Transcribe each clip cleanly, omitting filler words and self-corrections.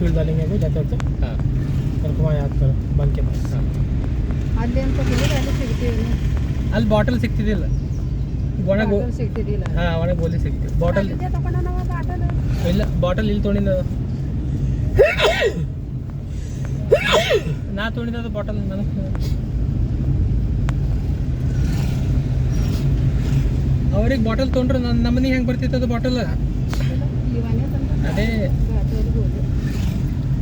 Fuel डालेंगे अभी जाते वक्त ಹಾಂ मेरे को वहाँ याद करो बंक के पास ಹಾಂ ಅಲ್ಲಿ ಅಂತ ಅಲ್ಲಿ ಸಿಗ್ತೀವಿ ಅಲ್ಲಿ ಬಾಟಲ್ ಸಿಗ್ತಿದ್ದಿಲ್ಲ ಒಣಗೆ ಬಾಟಲ್ ಸಿಗ್ತಿದ್ದಿಲ್ಲ ಹಾಂ ಒಣಗೆ ಗೋಲಿ ಸಿಗ್ತಿತ್ತು ಬಾಟಲ್ ಇದೇ ತಗೊಂಡ ನಾವು ಬಾಟಲ್ ಇಲ್ಲ ಬಾಟಲ್ ಇಲ್ಲಿ ತೊಗೊಂಡಿದ್ದ ನಾ ತೊಗೊಂಡಿದ್ದು ಬಾಟಲ್ ನನಗೆ ಅವ್ರಿಗೆ ಬಾಟಲ್ ತೊಗೊಂಡ್ರೆ ನಮ್ಮ ಮನೆಗೆ ಹೆಂಗೆ ಬರ್ತಿತ್ತು ಅದು ಬಾಟಲ್ ಇವನೇ ತಂದ ಅದೇ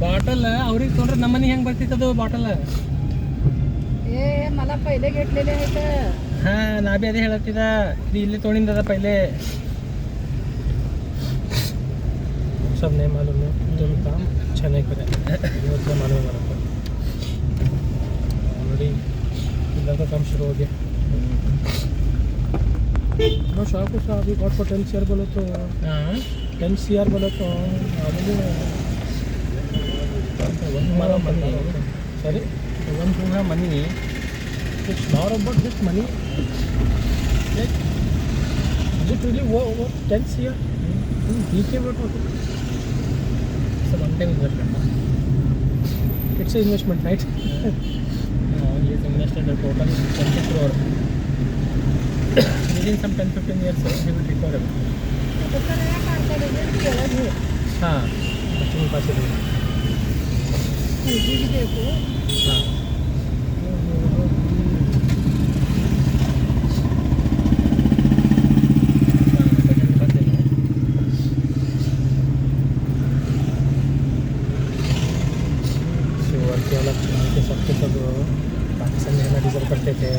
ಬಾಟಲ್ ಅವ್ರಿಗೆ ತೊಗೊಂಡ್ರೆ ನಮ್ಮ ಮನೆಗೆ ಹೆಂಗೆ ಬರ್ತಿತ್ತು ಅದು ಬಾಟಲ್ ए मला पहिले घेतलेले आहेत ಹಾಂ ನಾ ಬಿ ಅದೇ ಹೇಳತ್ತಿದ ಇದು ಇಲ್ಲೇ ತೊಗೊಂಡಿದ್ದದ ಪೈಲೆ सब नहीं मालूम है तुम काम अच्छा नहीं करे ये तो मालूम है मेरे को ऑलरेडी इधर का काम शुरू हो गया नो शॉप को अभी गॉड को 10 CR बोलो तो ಹಾಂ 10 CR बोलो तो मुझे हमारा मनी सॉरी ಒಂದು ಪೂರ ಮನಿ it's not about just money like is it really what 10 CR BK what so one time investment it's an investment right is invested total 20 crore within some 10-15 years he will recover तर या कारखान्याने केलं घे ಹಾಂ बच्चों के पास है पूजी देखो ಹಾಂ शिवर के अलग चुनाव के सबके सब पाकिस्तान में रहना डिजर्व करते थे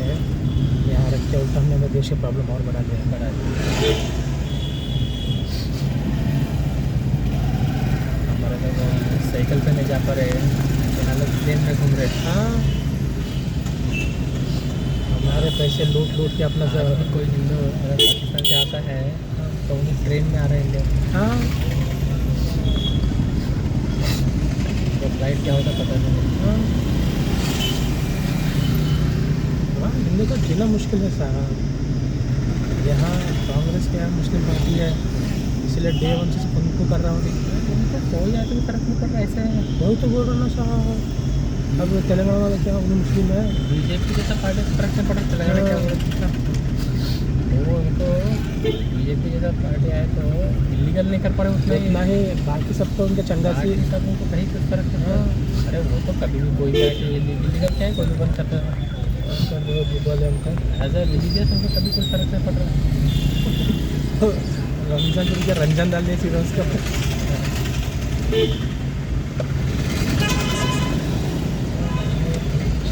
यहाँ रख के उल्टा हमने देश की प्रॉब्लम और बढ़ा दिया हमारे लोग साइकिल पे नहीं जा पा रहे यहाँ लोग ट्रेन में घूम रहे हाँ हमारे पैसे लूट लूट के अपना अगर सब कोई हिंदू अगर पाकिस्तान से आता है तो उन्हें ट्रेन में आ रहे हैं इंडिया हाँ तो फ्लाइट क्या होता पता नहीं हाँ हाँ हिंदू को जीना मुश्किल है साहब यहाँ कांग्रेस के यहाँ मुस्लिम पार्टी है इसलिए डे वन से उनको कर रहा हूँ उनको कोई आदमी फर्क नहीं पड़ रहा ऐसे वही तो बोल रहा ना साहब अब तेलंगाना वाले क्या उन्हें मुस्लिम है बीजेपी जैसा पार्टी से फर्क नहीं पड़ रहा तेलंगाना क्या हो रहा है वो उनको बीजेपी जैसा पार्टी आए तो इलीगल नहीं कर पा रहे उतना ही ना ही बाकी सब तो उनके चंदा सी बाकी सब उनको कहीं कुछ फर्क नहीं पड़ा अरे वो तो कभी भी कोई भी आके इलीगल क्या है कोई भी बंद करता है कर दो जो बोले उनका एज अ रिलीजियस उनको कभी कोई फर्क नहीं पड़ रहा रमजान के रंजन डाल दिए सीधा उसका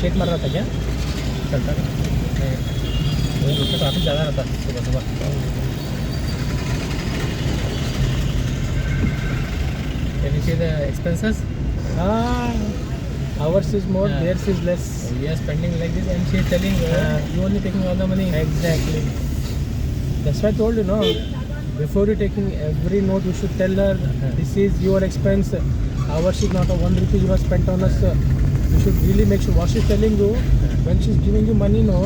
शेक मार रहा था क्या चलता नहीं वो लोग तो काफ़ी ज़्यादा रहता सुबह सुबह Can you see the expenses? हाँ ours is more Yeah. theirs is less We are spending like this and she is telling you only taking all the money. exactly that's why I told you no before you taking every note you should tell her this is your expense ours is not a 1 rupee you have spent on us you should really make sure what she's telling you when she's giving you money no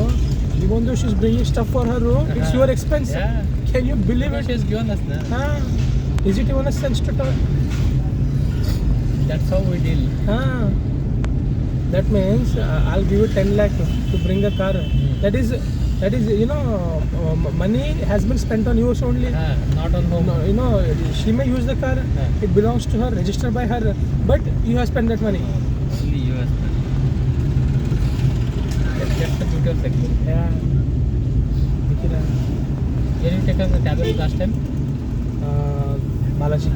even though she's bringing stuff for her no it's your expense Yeah. can you believe Because it she has given us na. हाँ is it even a sense to talk That's how we deal. हाँ that means I'll give you 10 lakh to bring a car that is you know money has been spent on yours only Not on home. no, you know she may use the car it belongs to her registered by her but you have spent that money Only you has spent. That's the beauty of cycling. yeah दिख रहा है Did you take the tablet last time? Balaji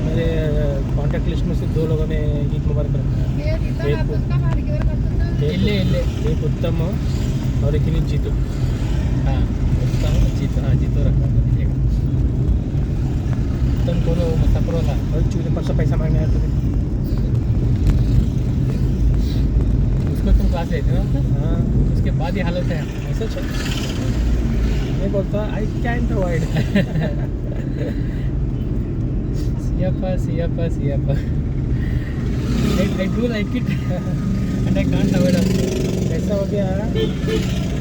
मेरे contact list में से 2 लोगों ने ईद मुबारक रखा है हे तिथं राहतोस का मार्गीवर करतो ना इल्ले एक उत्तम और एक जीतू हाँ उत्तम जीतो रखा है उत्तम कौन हो मुसाफिर वाला और चूल्हे पर से पैसा मांगने आए थे उसको तुम क्लास लेते हो ना, हाँ उसके बाद ये हालत है। ऐसा चल मैं बोलता I can't avoid Siapa. I do like it and I can't avoid it. ऐसा हो गया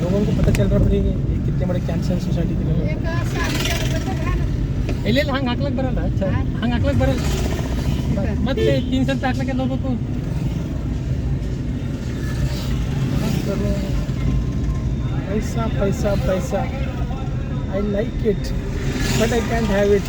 लोगों को पता चल रहा पड़ी ये कितने बड़े कैंसर सोसाइटी के लोग एक 7,000 रुपयाचं घाल. ಇಲ್ಲ ಹಂಗೆ ಹಾಕ್ಲಕ್ಕೆ ಬರಲ್ಲ ಹಂಗೆ ಹಾಕ್ಲಕ್ಕೆ ಬರಲ್ಲ ಮತ್ತೆ 300 ರೂಪಾಯಿ ಹಾಕ್ಲಕ್ಕೆ ಹೋಗ್ಬೇಕು. पैसा पैसा पैसा I like it but I can't have it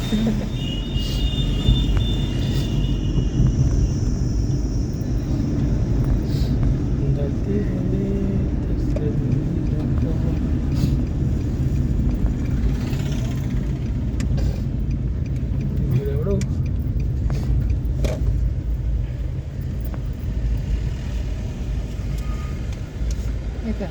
एका.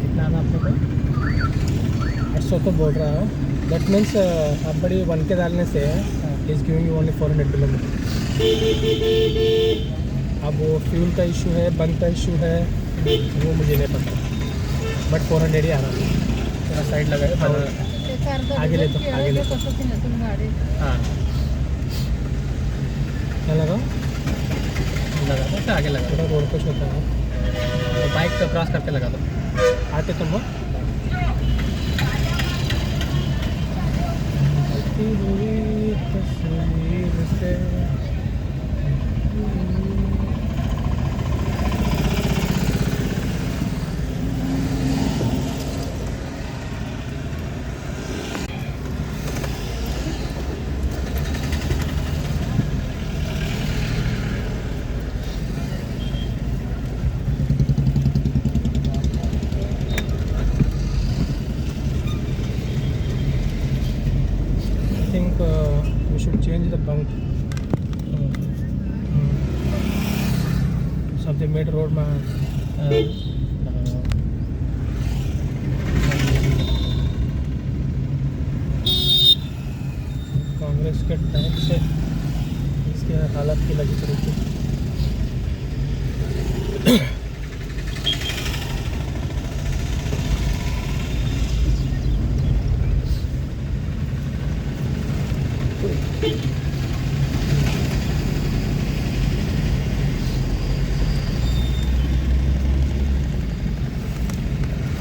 कितना आना आपने को 800 तो बोल रहा हूँ दैट मीन्स आप बड़ी 1K डालने से is giving you only 400 kilometre. अब वो फ्यूल का इशू है बंक का इशू है वो मुझे नहीं पता बट 400 ही आ रहा है. थोड़ा साइड लगाए हाँ. एक अर्धा आगे ले डझन तो, केळं आगे ले दे तो. कसं की नसून गाडी. हाँ क्या लगा लगा दो फिर आगे लगा थोड़ा रोड कुछ होता है दो बाइक तो क्रॉस करके लगा दो. आते तुम हो चलती हुई तस्वीर से I think we should change the bunk. Something made road में कांग्रेस के टाइम से इसके हालत की लगी पड़ी थी.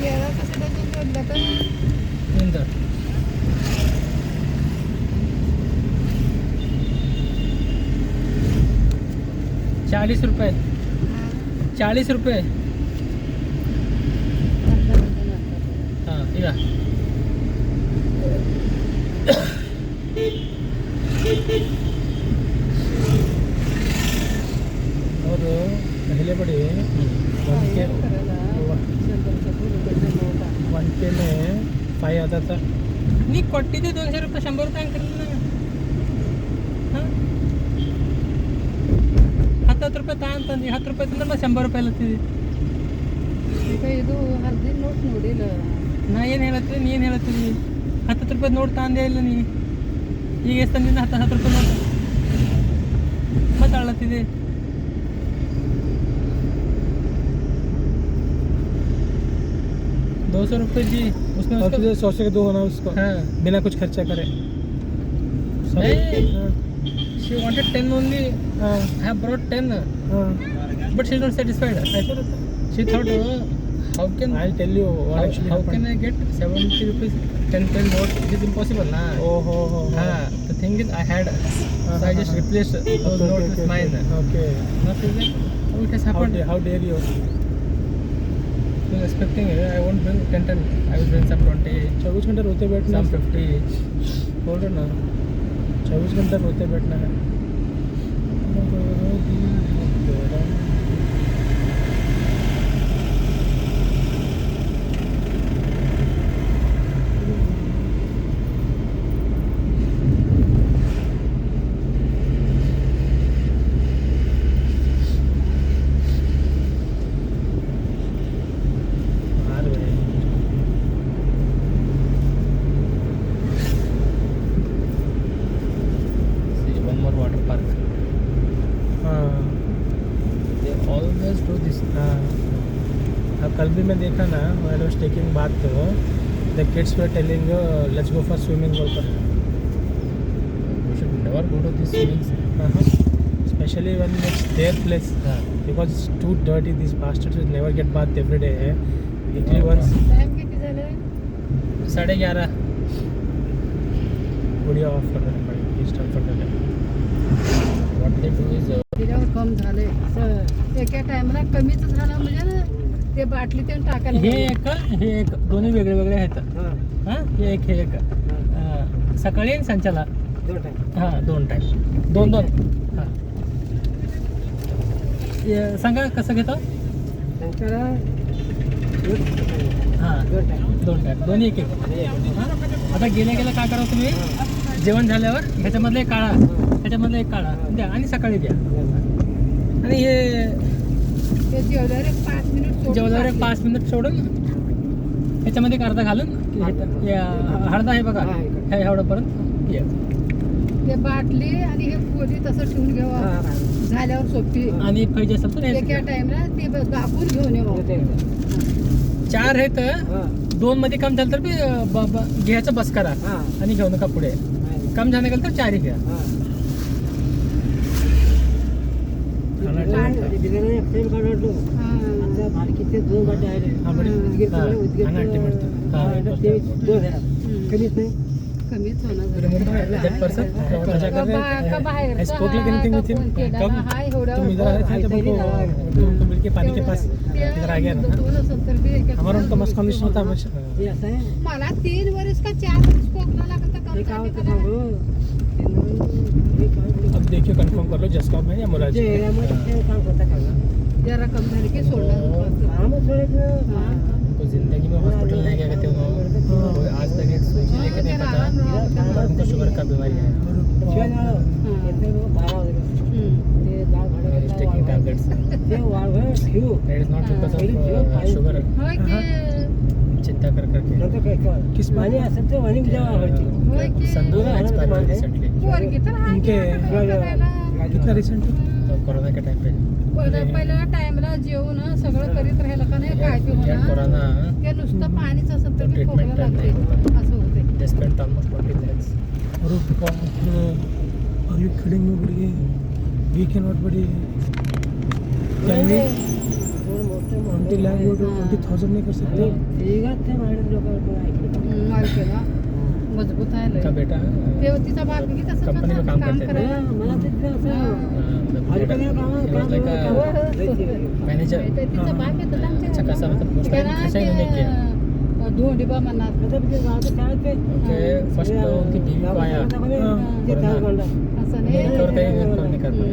केळं कसं डझन जोडलं तर इंदर 40 रुपये 40 रुपये. अर्धा डझन असतात. हाँ ठीक है. और पहले बड़े 1K करायला शंभरचा पूर्ण डझन नव्हता. 1K में 5 आता था. ನೀ ಕೊಟ್ಟಿದ್ದು 200 ರೂಪಾಯಿ 100 ರೂಪಾಯಿ ಅಂತಿರಲಿಲ್ಲ ಹಾಂ 10 ರೂಪಾಯಿ ತಾ ಅಂತಂದು 10 ರೂಪಾಯಿ ತಂದ್ರೆ ಮತ್ತೆ 100 ರೂಪಾಯಿ ಲತ್ತಿದ್ವಿ. ಈಗ ಇದು ಹರ್ದಿನ ನೋಟ್ ನೋಡಿಲ್ಲ. ನಾ ಏನು ಹೇಳತ್ತೀನಿ ನೀ ಏನು ಹೇಳತ್ತೀವಿ 10 ರೂಪಾಯಿ ನೋಟ್ ತಂದೇ ಇಲ್ಲ ನೀ ಈಗ ಎಷ್ಟು ತಂದಿದ್ದ 10 ರೂಪಾಯಿ ನೋಟ್ ಮತ್ತೆ ಅಳತ್ತಿದೆ. ₹200 जी उसमें और तुझे 100 से 2 होना उसको हाँ बिना कुछ खर्चा करे. नहीं. she wanted 10 only. हाँ I have brought 10 हाँ but she is not satisfied. ऐसा रहता है. She thought how can I'll tell you what actually how happened. can I get 70 rupees 10 pen note? It is impossible na. Oh ho ho. The thing is I had so I just replaced those notes with mine. Okay. Now she's like, oh it has happened. How dare you? I was expecting I won't bring 10. I will bring some 20, 24 घंटे रोते बैठना some 50. बोल रहे ना 24 घंटे रोते बैठना है. मार गए. अब कल भी मैं देखा ना, व्हाइल आई वाज टेकिंग बात, तो the kids were telling let's go for swimming बोलकर, We should never go to these swimmings. Especially when it's their place, because it's too dirty, this bastards will never get bath every day, weekly once. Time किती झाले? 11:30. Gudiya of कर देना पड़ेगा, इस time कर देना. What they do is तिच्यावर कम झाले असं एका टाइमला कमीच झालं म्हणजे ना ते बाटली ते टाकायला हे एक दोन्ही वेगळे वेगळे आहेत. हां हे एक सकाळी आणि संचाला 2 टाईम 2 हां. सांगा कसं घेतो. हां 2 टाईम दोन्ही एक. हां आता गेल्या काय करा तुम्ही, जेवण झाल्यावर ह्याच्यामधलं एक काढा, ह्याच्यामधलं एक काढा द्या आणि सकाळी द्या. आणि हे ते जेवल्यावर एक 5 मिनिट सोडून जेवल्यावर एक टाकले. 5 मिनिट सोडून ह्याच्यामध्ये एक अर्धा घालून हळदा आहे बघा ह्या एवढंपर्यंत ये. ते बाटली आणि हे पोली तसं ठेवून घ्यावा झाल्यावर सोपी. आणि पाहिजे असेल तर एका हे टाइमला ते दाखवून घेऊन यावं. 4 आहेत, 2 मध्ये कम झालं तर बी घ्यायचं बस करा आणि घेऊ नका पुढे. कम झालं गेलं तर 4 घ्या. कमीच होणार I spoke like anything with him. कब तुम इधर आए थे जब हमको मिल के पानी के पास इधर आ गया ना, हमारा उनका मस्त कॉन्डिशन होता है. मला 3 वर्ष का 4 वर्ष खोकला लागत अब देखिए कंफर्म कर लो जसकॉम है या मुराद. जरा कम झाली की सोडणार. तो जिंदगी में हॉस्पिटल नहीं गया करते वो आज तक एक सोच लेके नहीं पता और उनको शुगर का बीमारी है. He is taking tablets. That is not because of sugar. होय की चिंता कर करके किस पानी होय की संदूर एक्सपायर रिसेंटली पोरगी तर आहे की आता करायला. कितना रिसेंट. कोरोना के टाइम पे. पहिल्या टाइमला जेवण सगळं करीत राहिलं का नाही काय ते या होणार. कोरोना ते नुसतं पाणीच असं तर Treatment खोकला लागते करते. असं होते. they spent almost 20 lakhs. Are you kidding me, buddy? We cannot, buddy. Can we? 20 lakh वो 20,000 नहीं कर सकते. मालकीला मजबूत आहे का लय. बेटा ते तिचा बाप किती तसं कंपनी में काम करते थे. करायला. मैनेजर ते तिचा बाप आहे तर आमच्या अच्छा खासा मतलब पोस्ट खर्चा ही नहीं किया. धोंडीबा म्हणणार ओके फर्स्ट तो उनकी बीवी को आया कोरोना. असं नाही. रिकवर नहीं कर पाए.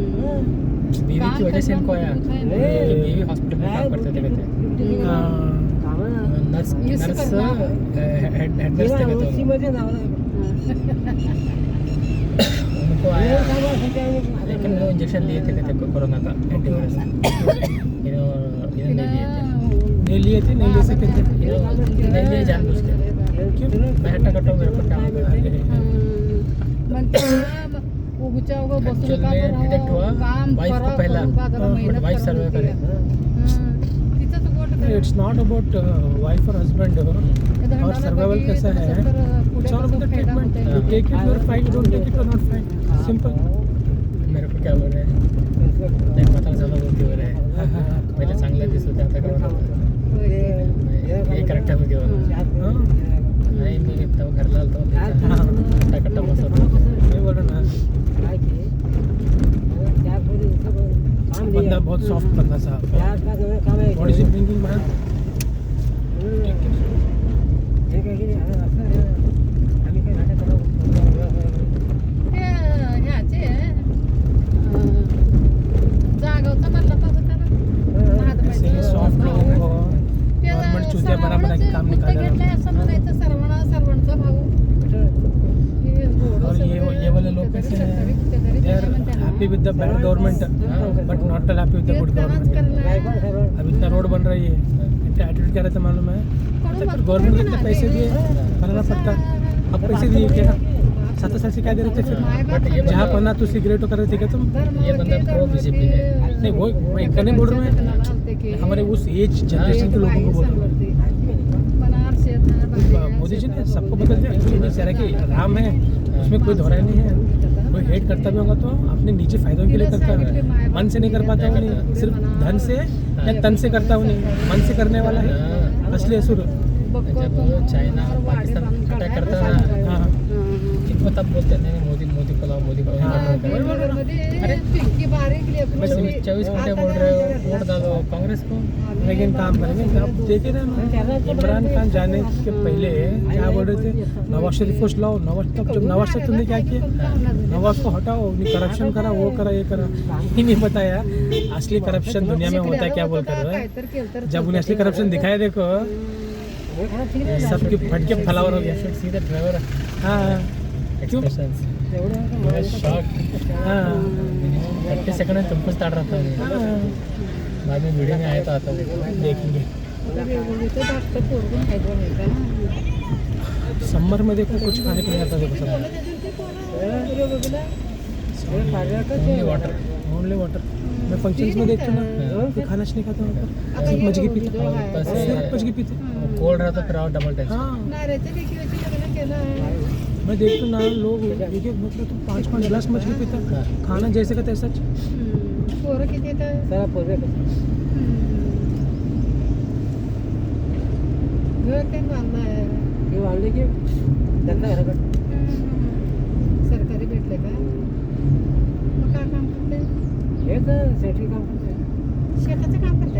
बीवी की वजह से इनको आया. उनकी बीवी हॉस्पिटल में काम करते थे कहते. नर्स हेड नर्स थे कहते. उनको आया लेकिन वो इंजेक्शन लिए थे कहते कोरोना का एंटीवायरस. इन्होंने नहीं लिए थे. नहीं लिए थे, नहीं ले सके थे. नहीं लिए जानबूझ के. क्यों? मैं हट्टा कट्टा मेरे को काम उगच्या उगं बसून Actual का में detect करावं? हुआ, काम wife को करा, पहला, करू का, जरा मेहनत wife करा survey म्हणते. करे. तिचं तर गोट करे. It's not about wife or husband. ते धंदाला और survival बघी, कैसा है? तसं तर पुढे It's all about कसं the फायदा treatment. होते. You take it, you're fine. You don't take it, you're not fine. Simple. मेरे को क्या बोल रहे हैं नाही म्हातारा झाला गोष्टीवर आहे. पहिले चांगलं दिसत होतं आता काय हे करेक्ट आहे घेऊन. हाँ, नाही मी तेव्हा घरला आलतो हट्टा कट्टा बसत होतो. मैं बोल रहा ना, बंदा बहुत सॉफ्ट बंदा साहब. What is he drinking, man? ते ह्याचे जागवता म्हणलं तर त्याला ऐसे ही सॉफ्ट लोगों को ते गवर्नमेंट चूतिया बना बना के काम निकाल रहा घेतलंय है. असं म्हणायचं सर्वांचा भाऊ. और ये वाले लोग कैसे हैं? They are happy with the bad government, but not happy with the good government. अब इतना रोड बन रही है, इतना एटीट्यूड क्या रहता है मालूम है? गवर्नमेंट को इतने पैसे दिए बनाना पड़ता. अब पैसे दिए क्या 7 साल से क्या दे रहे थे फिर? जहाँ पढ़ना तो सिगरेट कर रहे थे क्या तुम? ये बंदा प्रो बीजेपी है. नहीं वो मैं इतना नहीं बोल रहा हूँ. लेके हमारे उस एज जनरेशन के लोगों को बोल रहे हैं। बनारस से था बाहर मोदी जी ने सबको बदल दिया एक्चुअली जिस तरह की राम है उसमें कोई दोहराई नहीं है। कोई हेट करता भी होगा तो अपने निजी फायदों के लिए करता है, मन से नहीं कर पाता वो नहीं, सिर्फ धन से या तन से करता वो नहीं, मन से करने वाला है असली असुर। जब चाइना और पाकिस्तान अटैक करता है ना, हाँ इनको तब बोलते नहीं मोदी मोदी को लाओ, मोदी को लाओ। अरे पिंकी बारीक बस 24 घंटे बोल रहे हो वोट डालो कांग्रेस को। लेकिन काम करेंगे आप देखे ना, इमरान खान जाने के पहले क्या बोल रहे थे, नवाज शरीफ को लाओ। नवाज तब जब नवाज शरीफ ने क्या किया, नवाज को हटाओ, करप्शन करा, वो करा, ये करा, ही नहीं बताया असली करप्शन दुनिया में होता है क्या बोल कर। जब उन्हें असली करप्शन दिखाया देखो सबकी फटके फलावर हो गया। सीधा ड्राइवर हाँ एक्सप्रेशंस शॉक। हाँ 30 सेकंड में तुमको स्टार्ट रहता है, हाँ, बाद में वीडियो में आया तो आता देखेंगे। समर में देखो कुछ खाने को नहीं आता, देखो है वाटर। Only water. मैं फंक्शंस में देखता हूँ ना, कोई खाना नहीं खाता वहाँ पर, सिर्फ मजगी पीते, सिर्फ मजगी पीते। कोल्ड रहा तो फिर और डबल टेस्ट। हाँ मैं देखता हूँ ना लोग एक मतलब तो 5-5 गिलास मजगी पीता, खाना जैसे का तैसा। सरकारी भेटले का मग काय काम करते, शेताचं काम करते।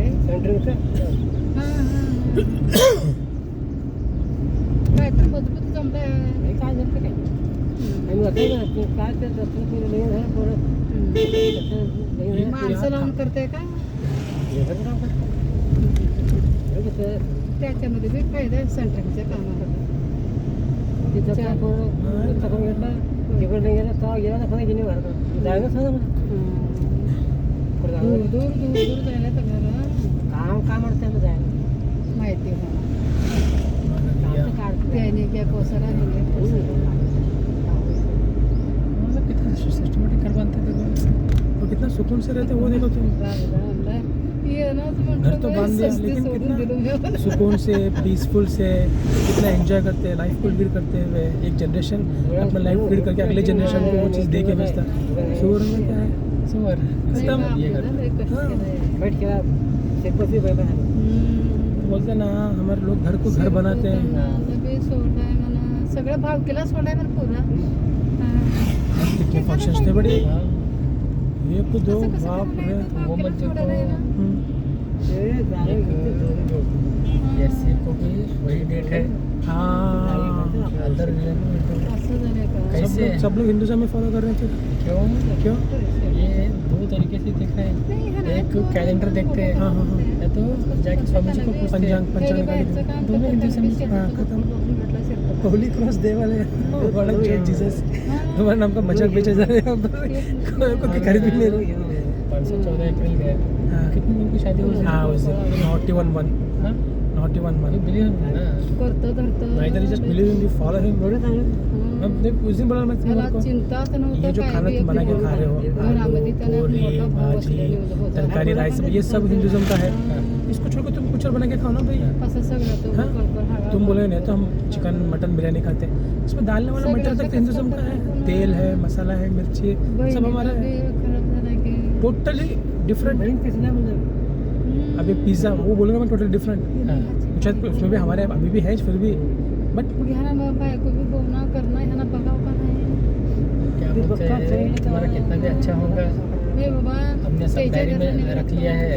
काय तर मजबूत जमलंय। माणसं लावून करते का त्याच्यामध्ये बी फायदा आहे सेंट्रिंगच्या कामाला। दूर दूर दूर दूर जायला तर माहिती त्याने क्या कोसरा कितना सिस्टमेटिक कर बनते थे वो कितना सुकून से रहते वो देखो तुम। घर तो बांध दिया लेकिन कितना सुकून से पीसफुल से कितना एंजॉय करते हैं, लाइफ को लीड करते हुए एक जनरेशन अपना लाइफ लीड करके अगले जनरेशन को वो चीज़ दे के भेजता। सुअर में क्या है, सुअर ये बोलते ना हमारे लोग घर को घर बनाते हैं। सगळं भाव केला सोडाय पण पुरा कितने फंक्शंस थे बड़े, ये को दो बाप रे। वो बच्चे को ऐसे को भी वही डेट है। हाँ अदर असं झालंय का कैसे सब लोग हिंदुज़म में फॉलो कर रहे थे। क्यों क्यों? ये दो तरीके से देख रहे हैं, एक कैलेंडर देखते हैं हाँ हाँ हाँ या तो जाके स्वामी जी को पूछते हैं। पंचांग दोनों हिंदुज़म में हाँ खत्म। होली क्रॉस डे वाले बड़ा जीसस हमारे नाम का मजाक बेचा जा रहा है यहाँ पर, कोई खरीद भी नहीं रही। परसों 14 अप्रैल गए, हाँ कितने लोगों की शादी हुई? हाँ उस नॉटी वन वन हाँ नॉटी वन वन बिलीव ना करतो धरतो neither just believe in you follow him. मैं देख उस दिन बोला मैं त्याला तुम्हारे को चिंताच नव्हतं ये जो काय खाना बी तुम बना के खा रहे हो घरामध्ये त्याला पूरी मोठा भाव भाजी बसलेला होता। तरकारी राइस ये सब हिंदुज़म का है। इसको छोड़ के तुम कुछ और बना के खाओ ना भाई। असं सगळं तो हाँ? करतो तुम बोले नहीं तो हम चिकन मटन बिरयानी खाते हैं, इसमें डालने वाला मटेरियल तक हिंदुज़म का है, तेल है, मसाला है, मिर्ची सब हमारा है, खराब झाला की टोटली डिफरेंट। अभी पिज़्ज़ा वो बोलूँगा मैं टोटली डिफरेंट, हाँ शायद उसमें भी हमारे अभी भी है फिर भी बट ह्याला बायको बी बोलणं करणं ह्याला बघावं का नाही। क्या बोलते हैं, तुम्हारा कितना भी अच्छा होगा हे बाबा हमने सब डायरी में रख लिया है,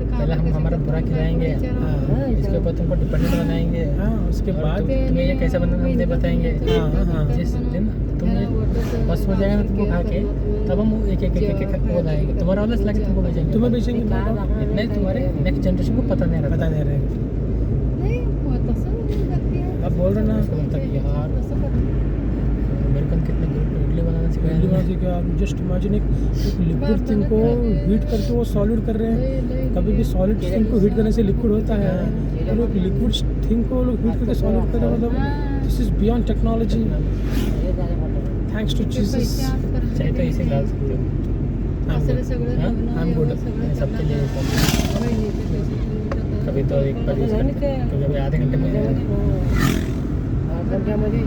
पहले हम हमारा बुरा खिलाएंगे, इसके ऊपर तुमको डिपेंडेंट बनाएंगे, हाँ उसके बाद तुम्हें ये कैसे बनाना हम नहीं बताएंगे। हाँ, हाँ, हाँ। जिस दिन तुम ये बस हो जाएगा ना तुमको खा के, तब हम एक एक एक एक वो लाएंगे, तुम्हारा वाला ला के तुमको बेचेंगे, तुम्हें बेचेंगे इतना ही तुम्हारे नेक्स्ट जनरेशन को पता नहीं रहता। पता नहीं रहेगा। नाही मग तसं करते अब बोल रहे ना उसको लगता है कि यार तसं करते अमेरिकन कितने ग्रुप में इडली बनाना इडली बना सिखाया। के क्या जस्ट इमेजिन एक लिक्विड थिंग को हीट करके वो सॉलिड कर रहे हैं। कभी भी सॉलिड थिंग को हीट करने से लिक्विड होता है, और एक लिक्विड थिंग को लोग हीट करके सॉलिड कर रहे हैं, मतलब this is beyond technology thanks to Jesus. चाहे तो इसे डाल सकते हो। असं सगळं I'm good. सगळं सबके लिए बहिणीचे पैसे तुम्ही कभी तो एक पर कभी आधे घंटे में घंट्यामध्ये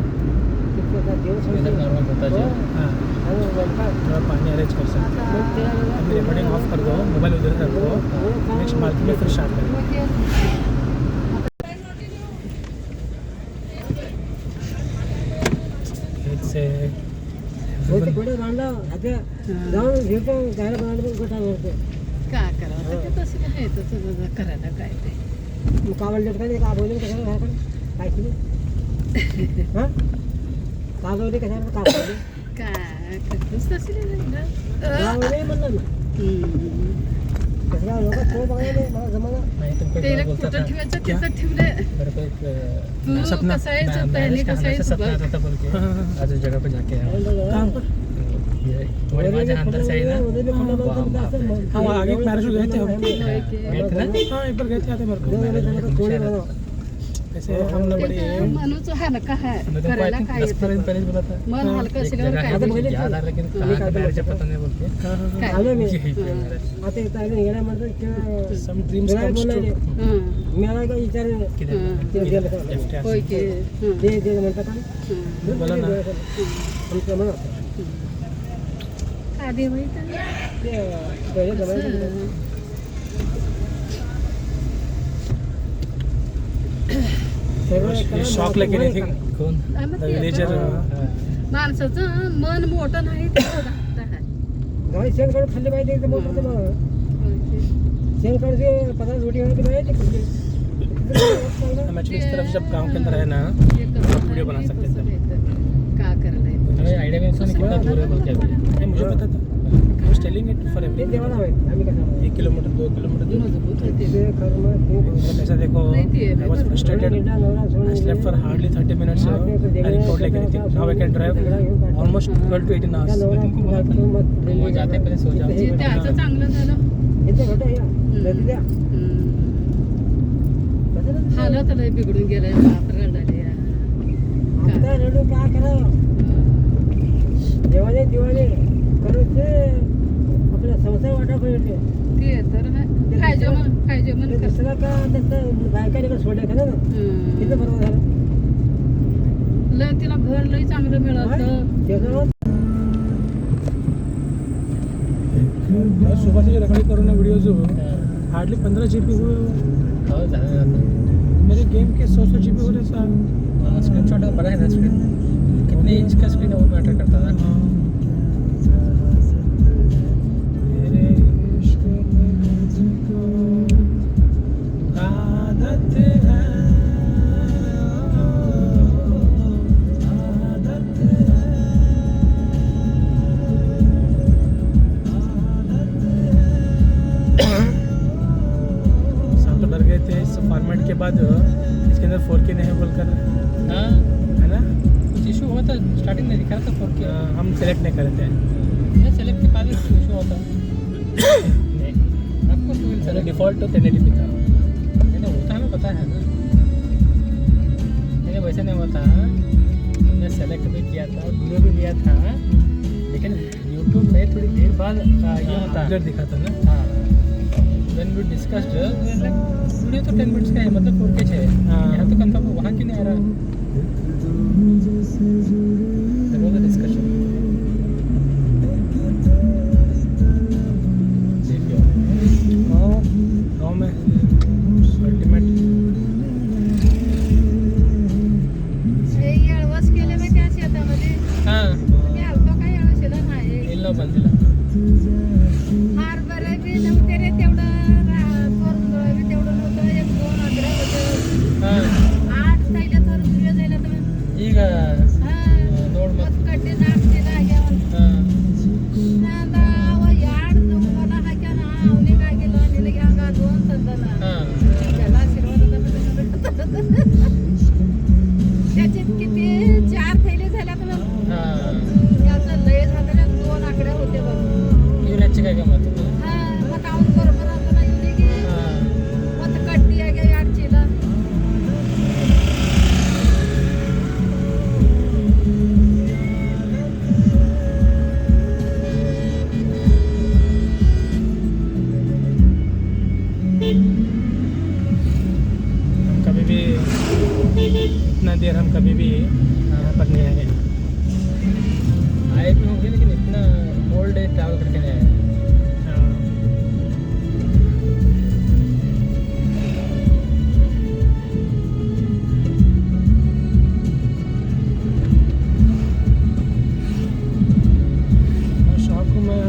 इधर नॉर्मल होता जो हाँ थोड़ा पानी अरेंज कर सकते हैं अभी रिकॉर्डिंग ऑफ कर दो मोबाइल उधर रख दो नेक्स्ट बात में फिर स्टार्ट करें खेत से काय करावं ते तसं काय आहे तसं करायला काय ते काय करतोस तशी नहीं तुमको त्याला एक बार बोलता कुठं था ठेवायचं तिथं ठेवले मेरे को एक तू सपना- कसं आहे पहिले मैरिज का कसं आहे हमेशा सपना सुबह आता था बोल के आज उस जगह पे जाके आया कहाँ पर ये तुम्हारी माँ जहाँ अंदर से आई ना वहाँ पे हाँ वहाँ आगे मैरिज गए थे हम गए थे ना हाँ एक बार गए थे आते मेरे को ऐसे हम लोग बड़ी मनूच हलका आहे मैं तुमको करायला आई थिंक काय 10 येतं पहले बोला था मन हलकं एक असल्यावर जगह काय है येतं? मुझे याद आ रहा लेकिन कहाँ का मैरिज है पता नहीं बोल के हाँ हाँ हाँ काय? यही पे marriage some dreams come true हं. किधर हं. लेफ्ट होय की हं. बोला ना आधी माहित ये शॉक लेकिन आई थिंक कौन द विलेजर माणसाचं मन मोठं नाही ते मोठं आहे. होय की? हम एक्चुअली इस तरफ जब गांव के अंदर है ना वीडियो बना सकते थे का करायला हमें आइडिया में इसमें कितना दूर है बोल के अभी नहीं मुझे पता था I was telling it for every 1 kilometre 2 kilometre मजबूत होते ऐसा देखो नहीं थी, I was frustrated I slept for hardly 30 minutes I record like anything now I can drive almost 12 to 18 hours तुमको बोला था वहाँ जाते पहले सो जाओ जे त्याचं चांगलं झालं हालत लय बिघडून गेलंय बाप रडाले ते तर खायचे मन लय तिला घर लय चांगलं मिळत और सुबह से जो रिकॉर्डिंग करो ना वीडियो जो हार्डली 15 GB हुए हाँ ज़्यादा जाता मेरे गेम के 100 GB हो रहे साहब है स्क्रीन शॉट बड़ा है ना स्क्रीन कितने इंच का स्क्रीन है वो मैटर करता था मेरे इश्क में मुझको आदत है आदत है सब तो डर गए थे इस फॉर्मेट के बाद इसके अंदर 4K नहीं बोलकर हाँ है ना कुछ इशू हुआ था स्टार्टिंग में दिखा रहा था 4K हम सेलेक्ट नहीं करते हैं मैं सेलेक्ट के बाद इशू होता नहीं आपको टू विल मेरा सेलेक्ट डिफ़ॉल्ट तो 1080p था मैंने होता हमें पता है ना मैंने वैसे नहीं हुआ था मैंने सेलेक्ट भी किया था वीडियो भी लिया था लेकिन यूट्यूब में थोड़ी देर बाद ये होता अपडेट दिखा था ना हाँ when we discussed वीडियो तो 10 मिनट्स का है मतलब 4K है हाँ। यहाँ तो कंफर्म वहाँ क्यों नहीं आ रहा There was a discussion गाँव में अल्टीमेट येळवस केले मी त्या शेतामध्ये हाँ मी आलतो काय येळवशीला नाही इल्ला बंदिला हारभरे बी नव्हते रे तेवढं थोरं बी तेवढं नव्हतं 1-2 अकरा होतं हाँ 8 थैल्या थोरं जायला तर ಈಗ ನೋಡ್ ಮತ್ತೆ ಕಟ್ಟಿ ನಾಟ್ತಿಲ್ಲ ಆಗ್ಯಾವ हाँ ನಂದ ಅವ ಯಾಡ್ ಹೊಲ ಹಾಕ್ಯಾನ ಅವನಿಗಾಗಿಲ್ಲ ನಿನಗೆ ಹಂಗಾದು ಅಂತಂದನ हाँ ಎಲ್ಲ ಆಶೀರ್ವಾದ त्याच्यात किती 4 थैले झाल्या तर हाँ याचं लय झालं 2 आकडे होते बघ ಇವ್ರು ಹೆಚ್ಚಿಗೆ ಮತ್ತ हा मग ಅವನು बरोबर आता ಇವನಿಗೆ ಹಾಂ ಮತ್ತೆ ಕಟ್ಟಿ ಆಗ 2 ಚೀಲ इतना देर हम कभी भी यहाँ पर नहीं आए। आए भी होंगे लेकिन इतना होल डे ट्रैवल करके नहीं आए। हाँ। शॉक में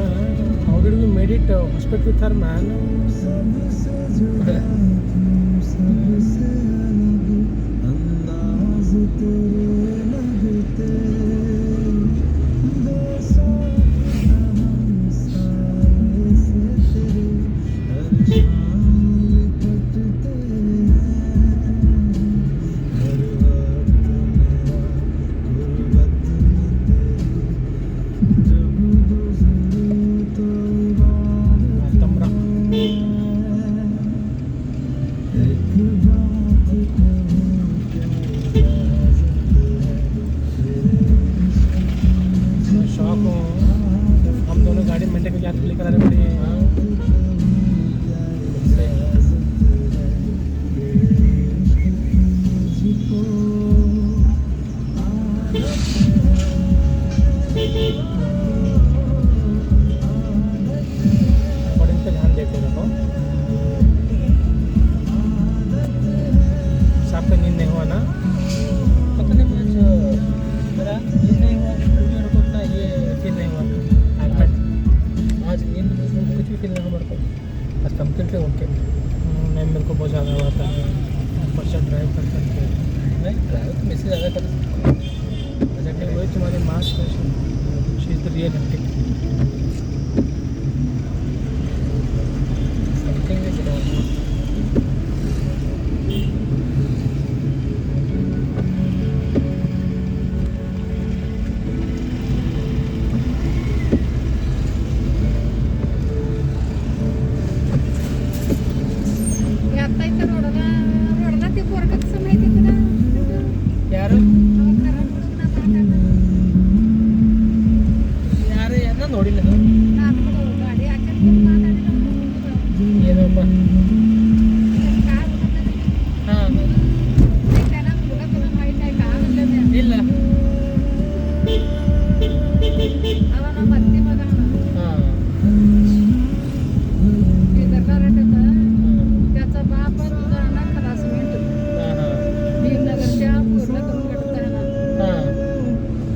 how did we made it hospital with her man. शौक हो हम दोनों गाड़ी मेंटेन के याद लेकर आ रहे बड़े। बड़े पे ध्यान देते रहो। सबका नींद नहीं हुआ ना। पता नहीं मुझे मेरा ये नहीं हुआ, मेरे को उतना ये फील नहीं हुआ। आज नींद में कुछ भी फील नहीं हुआ मेरे को। बस कंप्लीटली ओके। नहीं मेरे को बहुत ज़्यादा हुआ था। पर्चा ड्राइव कर करके नहीं ड्राइव तो मेरे से ज़्यादा कर सकता। नहीं वही तुम्हारी माँ she is the real hectic. Something is wrong. आता इथं रोडला ते पोरगं कसं माहिती तुला ಯಾರು ಯಾರು ಯಾರನ್ನ ನೋಡಿಲ್ಲ ನಾನು. ಗಾಡಿ ಹಾಕೊಂಡು ಮಾತಾಡಿದ ಏನಪ್ಪ ಕಾರ್ ಹಾಂ त्याला तुला तुला माहित नाही का म्हणलं ಇಲ್ಲ अव ना मत्ती बघा ना ಹಾಂ ते दरबारात त्याचा बाप तुझा क्लासमेट ಹಾಂ हां भीमनगरच्या पूर्ण करून कटताना हां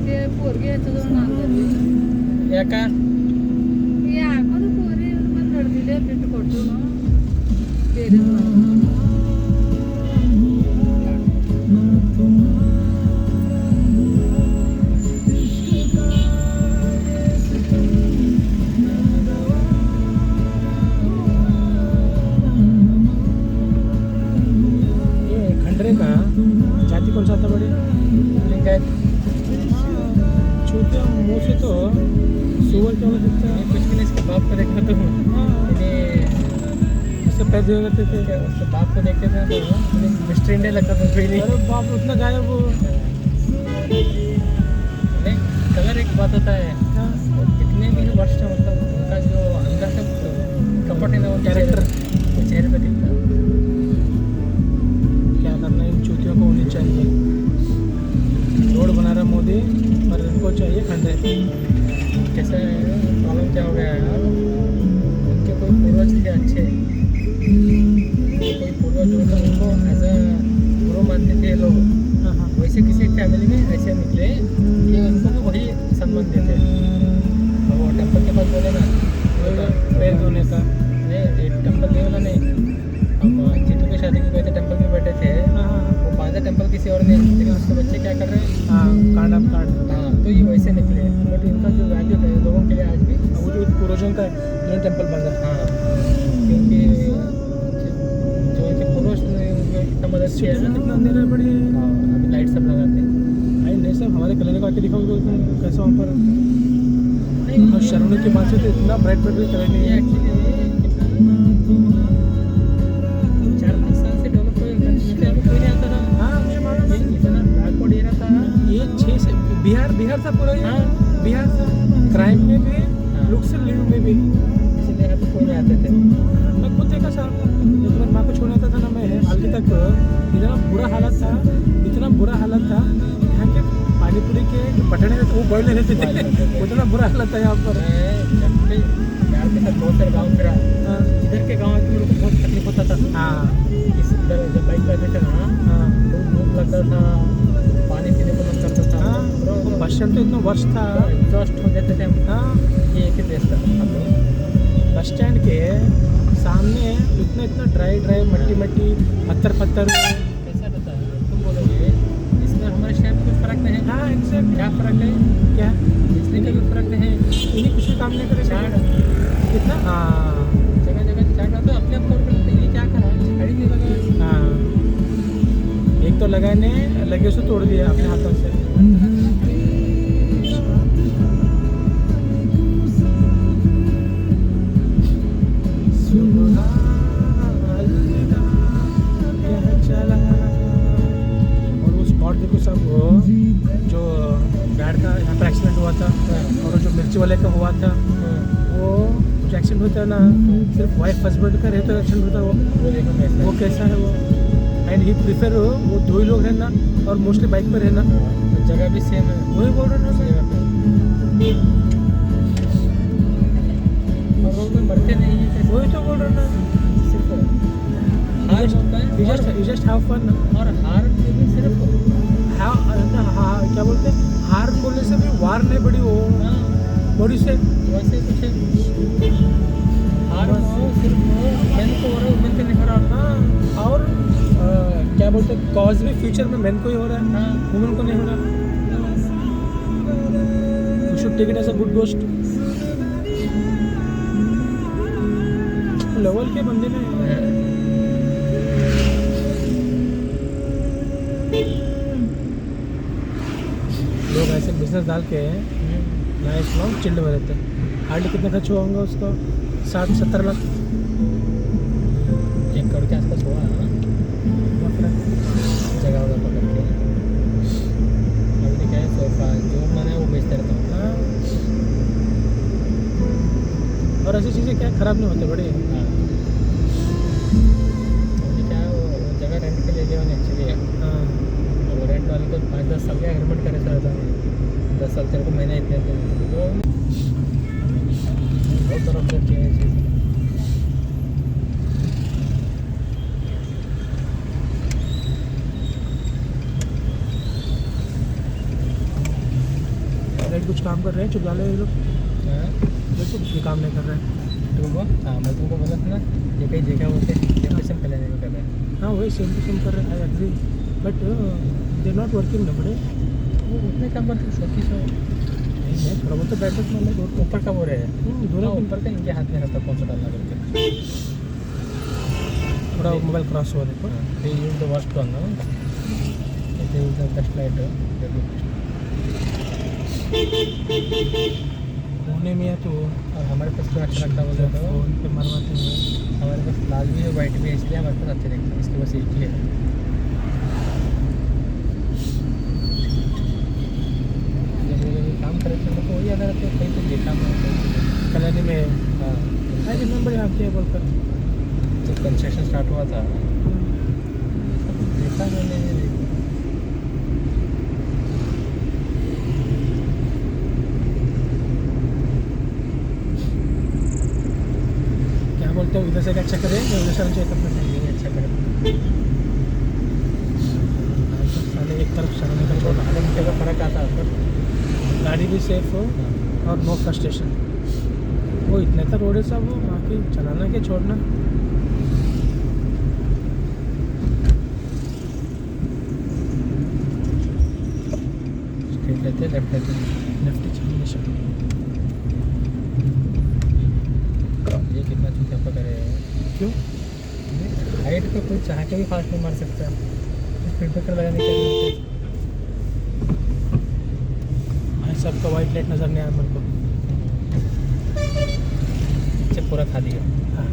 ते पोरगे याच्याजवळ नांदले ಯಾಕ ಯಾಕಂದ್ರೆ पोरी ಬಂದು ನಡೆದಿದೆ ಬಿಟ್ಟು ಕೊಟ್ಟು ಬೇರೆ ये खंडरे का जाति कौन सा था बड़े। लिंगायत छोटे मुँह से तो सुअर क्या दिखता है। कुछ भी नहीं, इसके बाप को देखते तो मैंने उससे पैसे दिया करते थे। उसके बाप को देखते थे तो मुझे मिस्टर इंडिया लगता था पहले। अरे बाप उतना गायब वो। नहीं कलर एक बात होता है, कितने भी वर्ष का मतलब उनका जो अंदर का कपट है ना वो कैरेक्टर चेहरे पे दिखता है। क्या करना इन चूतियों को होनी चाहिए। रोड बना रहा मोदी पर इनको चाहिए खंडरे। कैसे प्रॉब्लम क्या हो गया है यार, उनके कोई पूर्वज थे अच्छे, कोई पूर्वज होता उनको एज अ गुरु मानते थे लोग। हाँ हाँ वैसे किसी फैमिली में ऐसे निकले कि उनको भी वही सम्मान देते। अब वो टेम्पल के पास बोले ना पैर धोने का। नहीं टेम्पल नहीं वाला नहीं, हम जीतू की शादी की गए थे टेम्पल में बैठे थे। हाँ हाँ वो बाजा टेम्पल किसी और ने, लेकिन उसके बच्चे क्या कर रहे हैं। हाँ कार्ड आप कार्ड। हाँ तो ये वैसे निकले, बट इनका जो वैल्यू है लोगों के लिए आज भी वो जो पूर्वजों का जो टेम्पल बन रहा हाँ, क्योंकि जो उनके पूर्वज ने उनको इतना मदद किया है है। ना। कितना अंधेरा है बड़ी। हाँ, अभी लाइट सब लगाते हैं। भाई नहीं सब हमारे कल्याण को आके दिखाओगे तुम कैसा वहाँ पर। नहीं और शर्मने की बात से तो इतना ब्राइट ब्राइट भी करे नहीं ये है। एक्चुअली 4-5 साल से डेवलप कोई कंट्री में अभी कोई नहीं आता था। हाँ मुझे मालूम है। ये इतना बैकवर्ड एरिया था। ये 6 से बिहार था पूरा ये। हाँ। बिहार से क्राइम में भी हाँ। लुक से लिव में भी। इसलिए यहाँ पे कोई नहीं आते थे। मैं खुद देखा सर जब मैं माँ को छोड़ने आता था ना मैं हाल तक इतना बुरा हालत था, इतना बुरा हालत था। यहाँ के पानीपुरी के जो बटने रहते वो बॉयल नहीं रहते थे, उतना बुरा हालत था यहाँ पर। मैं जब भी यार के साथ बहुत सारे गाँव फिरा, हाँ इधर के गाँव में मेरे को बहुत तकलीफ होता था। हाँ इस इधर जब बाइक पे थे ना, हाँ तो भूख लगता था, पानी पीने को मन करता था। हाँ, बस स्टैंड तो इतना वर्ष था। एग्जॉस्ट हो जाते थे हम। हाँ, ये एक ही प्लेस था। बस स्टैंड के सामने इतना इतना ड्राई मट्टी पत्थर। कैसा रहता है तुम बोलोगे, इसमें हमारे शहर में कुछ फर्क नहीं है। हाँ एग्जैक्ट। क्या फर्क है? क्या बिजली का भी फर्क नहीं है। इन्हीं कुछ भी काम नहीं करे झाड़ कितना। हाँ जगह जगह झाड़ तो अपने आप तौर पर ये क्या करा, झाड़ी नहीं लगा। हाँ, एक तो लगाने लगे उसे तोड़ दिया अपने हाथों से। और वो स्पॉट देखो सब, वो जो गार्ड का यहाँ पर एक्सीडेंट हुआ था और जो मिर्ची वाले का हुआ था, वो जो एक्सीडेंट होता है ना, सिर्फ वाइफ हस्बैंड का रहता है एक्सीडेंट होता है वो कैसा है वो। एंड ही प्रीफर वो दो ही लोग रहना और मोस्टली बाइक पर रहना। जगह भी सेम है, वही बोल रहे हैं जगह पे। और वो कोई मरते नहीं है, ना, वही तो बोल रहे हैं ना। सिर्फ हार होता है। You just have fun। और हार में भी सिर्फ क्या बोलते हैं, हार बोलने से भी वार नहीं बड़ी हो बड़ी से वैसे कुछ है। हार हो सिर्फ मैन को हो रहा है, वुमेन को नहीं हो रहा। हाँ, और क्या बोलते हैं, कॉज भी फ्यूचर में मैन को ही हो रहा है, हाँ। वुमेन को नहीं हो रहा। You should take it as a good ghost। Level के बंदे ने लोग ऐसे बिजनेस डाल के नाइस लॉन्ग चिल्ड में रहते हैं। हार्डली कितना खर्च होगा उसका, 60-70 लाख। 1 करोड़ के आसपास हुआ जगह वगैरह पकड़ के। अभी क्या है, सोफा जो मन है वो बेचते रहता हूँ। हाँ, और ऐसी चीज़ें क्या खराब नहीं होते बड़ी। हाँ, अभी क्या है, वो जगह रेंट पे ले लिया मैंने एक्चुअली। हाँ और वो रेंट वाले को 5-10 साल का एग्रीमेंट करे रहता है। 10 साल तेरे को महीने इतने तो बहुत तरफ से किया है चीज़। रेट कुछ काम कर रहे हैं, चुप डाले ये लोग। रेट तो कुछ भी काम नहीं कर रहे हैं। तुमको हाँ, मैं तुमको बोला था ना, ये कई जगह होते हैं सेम पहले नहीं कर रहे हैं। हाँ वही सेम टू सेम कर रहे हैं, I agree, but they not working ना बड़े। वो उतने काम करते हैं, 3600 नहीं है, थोड़ा बहुत तो बैठक मतलब रोड ऊपर का वो रहे हैं। दोनों ऊपर का इनके हाथ में रहता कौन सा डालना करके। थोड़ा मोबाइल क्रॉस हुआ देखो। They use the worst one, no? They use the best light. होने में है तो और हमारे पास तो अच्छा लगता है बोले तो फोन पे मरवाते हैं। हमारे पास लाल भी है, वाइट भी है, इसलिए हमारे पास अच्छे दिखते हैं। इसके बस एक ही है। जब ये काम करे थे तो वही अगर तो कहीं तो देखा मैं कल्याणी में हाँ, आई रिमेम्बर यहाँ क्या बोलकर जब कंस्ट्रक्शन स्टार्ट हुआ था देखा मैंने। क्या बोलते हो, इधर से क्या चेक करें या उधर से चेक करना चाहिए? अच्छा करें साले एक तरफ चलाने का छोड़, आधे घंटे का फर्क आता है। गाड़ी भी सेफ हो और नो फ्रस्ट्रेशन। वो इतने तो रोड है सब, वो बाकी चलाना के छोड़ना। स्ट्रेट लेते लेफ्ट लेते लेफ्ट हमेशा। ये कितना चूतिया पकड़े है। क्यों? हाइट पे कोई चाह के भी फास्ट नहीं मार सकता। स्पीड ब्रेकर लगाने के लिए भाई सबका वाइट लाइट नज़र नहीं आया मेरे को। पीछे पूरा खा दिया। हाँ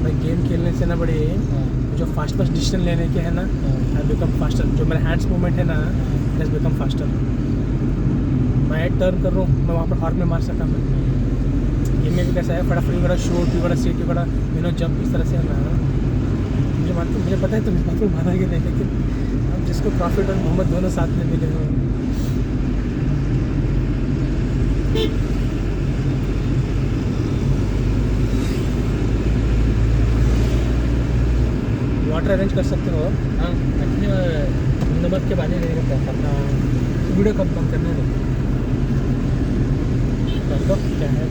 भाई गेम खेलने से ना बड़ी जो फास्ट डिसीजन लेने के है ना, आई बिकम फास्टर। जो मेरा हैंड्स मूवमेंट है ना, इट हैज बिकम फास्टर। मैं टर्न कर रहा हूँ, मैं वहाँ पर हॉर्न में मार सकता मैं। गेम में भी कैसा है, फटाफट यू गोटा शूट, यू गोटा सीट, यू गोटा जंप, इस तरह से है ना। मुझे पता है तुम इस बात को मानोगे नहीं, लेकिन अब जिसको प्रॉफिट और मोहम्मद दोनों साथ में मिले हुए हैं। वाटर अरेंज कर सकते हो। हाँ एक्चुअली नमक के पानी नहीं रहता अपना वीडियो कम करना है कर दो, क्या है।